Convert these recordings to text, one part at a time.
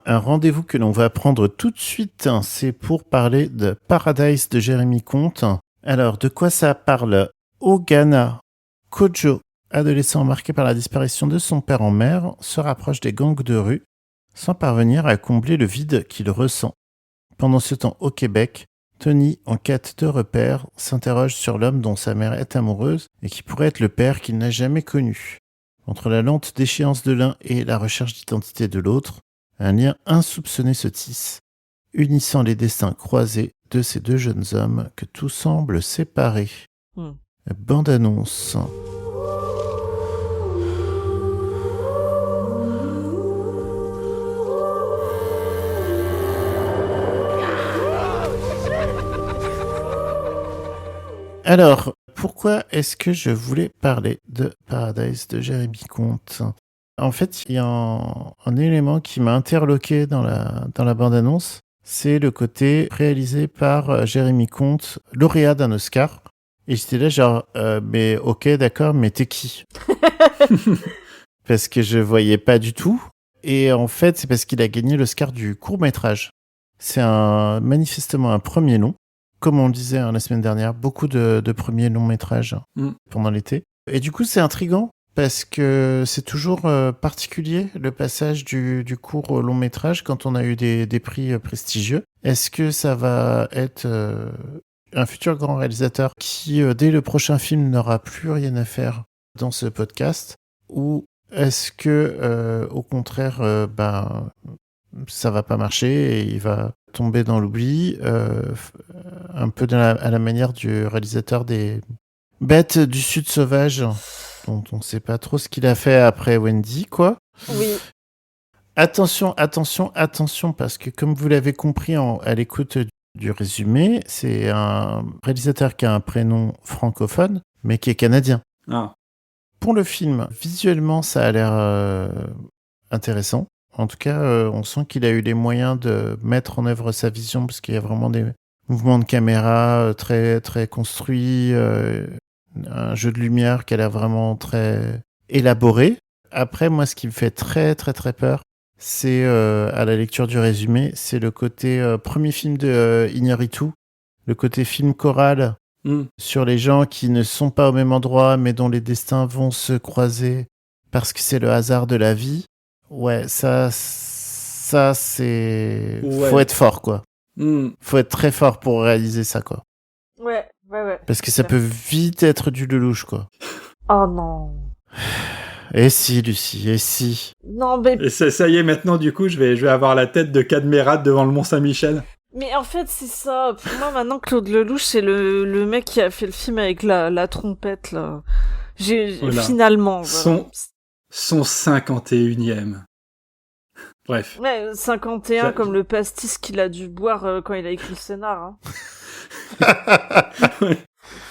un rendez-vous que l'on va prendre tout de suite. C'est pour parler de Paradise de Jérémy Comte. Alors, de quoi ça parle? Ogana Kojo, adolescent marqué par la disparition de son père en mer, se rapproche des gangs de rue sans parvenir à combler le vide qu'il ressent. Pendant ce temps, au Québec, Tony, en quête de repères, s'interroge sur l'homme dont sa mère est amoureuse et qui pourrait être le père qu'il n'a jamais connu. Entre la lente déchéance de l'un et la recherche d'identité de l'autre, un lien insoupçonné se tisse, unissant les destins croisés de ces deux jeunes hommes que tout semble séparer. Bande-annonce. Alors, pourquoi est-ce que je voulais parler de Paradise de Jérémy Comte? En fait, il y a un élément qui m'a interloqué dans la bande-annonce, c'est le côté réalisé par Jérémy Comte, lauréat d'un Oscar. Et j'étais là genre, mais ok, d'accord, mais t'es qui? Parce que je voyais pas du tout. Et en fait, c'est parce qu'il a gagné l'Oscar du court-métrage. C'est manifestement un premier long. Comme on le disait la semaine dernière, beaucoup de premiers longs métrages pendant l'été. Et du coup, c'est intriguant parce que c'est toujours particulier le passage du court au long métrage quand on a eu des prix prestigieux. Est-ce que ça va être un futur grand réalisateur qui, dès le prochain film, n'aura plus rien à faire dans ce podcast? Ou est-ce que, au contraire, ça va pas marcher et il va tomber dans l'oubli, un peu à la manière du réalisateur des Bêtes du Sud sauvage, dont on sait pas trop ce qu'il a fait après Wendy, quoi. Oui. Attention, parce que comme vous l'avez compris à l'écoute du résumé, c'est un réalisateur qui a un prénom francophone, mais qui est canadien. Ah. Pour le film, visuellement, ça a l'air intéressant. En tout cas, on sent qu'il a eu les moyens de mettre en œuvre sa vision, parce qu'il y a vraiment des mouvements de caméra très, très construits, un jeu de lumière qui a l'air vraiment très élaboré. Après, moi, ce qui me fait très, très, très peur, c'est, à la lecture du résumé, c'est le côté premier film de Iñárritu, le côté film choral sur les gens qui ne sont pas au même endroit, mais dont les destins vont se croiser parce que c'est le hasard de la vie. Ouais, ça c'est... Ouais. Faut être fort, quoi. Faut être très fort pour réaliser ça, quoi. Ouais. Parce que ça peut vite être du lelouch, quoi. Oh non. Et si, Lucie, et si. Non, mais... Et ça y est, maintenant, du coup, je vais avoir la tête de Cadmerat devant le Mont-Saint-Michel. Mais en fait, c'est ça. Pour moi, maintenant, Claude Lelouch, c'est le mec qui a fait le film avec la trompette, là. Voilà. Finalement. Son 51e. Bref. Ouais, 51, comme le pastis qu'il a dû boire quand il a écrit le scénar. Ouais.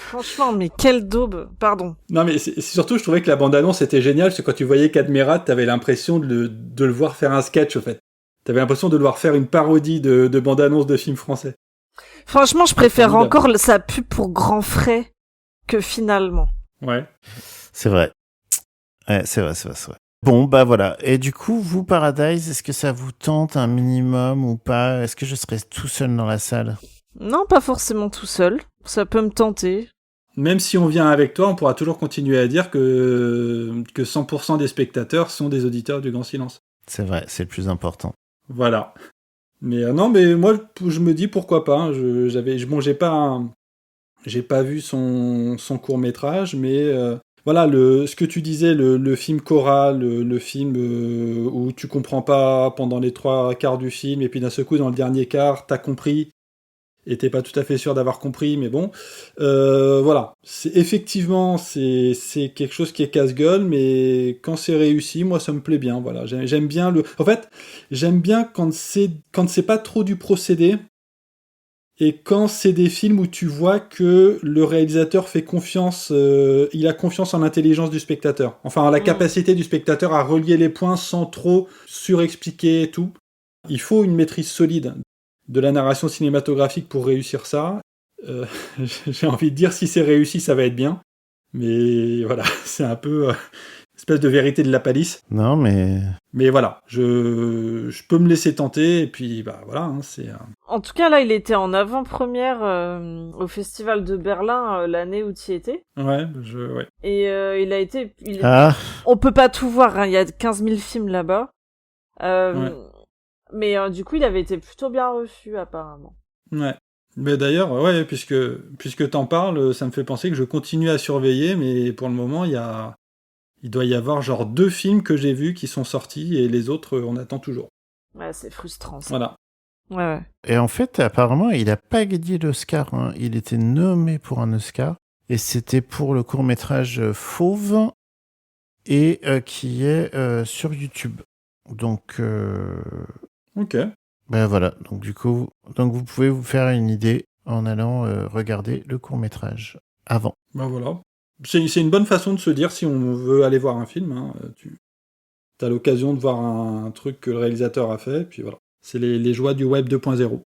Franchement, mais quelle daube. Pardon. Non, mais c'est surtout, je trouvais que la bande-annonce était géniale, parce que quand tu voyais Cadmerat, t'avais l'impression de le voir faire un sketch, au fait. T'avais l'impression de le voir faire une parodie de bande-annonce de films français. Franchement, je préfère encore sa pub pour Grand Frais que finalement. Ouais. C'est vrai. Ouais, c'est vrai. Bon, bah voilà. Et du coup, vous, Paradise, est-ce que ça vous tente un minimum ou pas? Est-ce que je serai tout seul dans la salle? Non, pas forcément tout seul. Ça peut me tenter. Même si on vient avec toi, on pourra toujours continuer à dire que 100% des spectateurs sont des auditeurs du Grand Silence. C'est vrai, c'est le plus important. Voilà. Mais non, mais moi, je me dis pourquoi pas. Hein. J'ai pas vu son court-métrage, mais voilà, ce que tu disais, le film choral, le film où tu comprends pas pendant les 3 quarts du film, et puis d'un seul coup, dans le dernier quart, t'as compris, et t'es pas tout à fait sûr d'avoir compris, mais bon. Voilà. Effectivement, c'est quelque chose qui est casse-gueule, mais quand c'est réussi, moi, ça me plaît bien. Voilà. J'aime bien En fait, j'aime bien quand c'est pas trop du procédé, et quand c'est des films où tu vois que le réalisateur fait confiance, il a confiance en l'intelligence du spectateur. Enfin, en la capacité du spectateur à relier les points sans trop surexpliquer et tout. Il faut une maîtrise solide de la narration cinématographique pour réussir ça. J'ai envie de dire, si c'est réussi, ça va être bien. Mais voilà, c'est un peu espèce de vérité de la palisse. Non, mais... Mais voilà, je peux me laisser tenter, et puis bah voilà, hein, c'est... En tout cas, là, il était en avant-première au Festival de Berlin l'année où tu y étais. Ouais. Et il a été... Ah, On peut pas tout voir, hein, il y a 15 000 films là-bas. Ouais. Mais du coup, il avait été plutôt bien reçu, apparemment. Ouais. Mais d'ailleurs, ouais, puisque t'en parles, ça me fait penser que je continue à surveiller, mais pour le moment, il doit y avoir genre 2 films que j'ai vus qui sont sortis, et les autres, on attend toujours. Ouais, c'est frustrant, ça. Voilà. Ouais. et en fait, apparemment, il a pas gagné l'Oscar, hein. Il était nommé pour un Oscar, et c'était pour le court-métrage Fauve, et qui est sur YouTube. Donc, Ok. ben voilà. Donc, du coup, vous pouvez vous faire une idée en allant regarder le court-métrage avant. Bah voilà. C'est une bonne façon de se dire si on veut aller voir un film, hein, t'as l'occasion de voir un truc que le réalisateur a fait, et puis voilà. C'est les joies du web 2.0.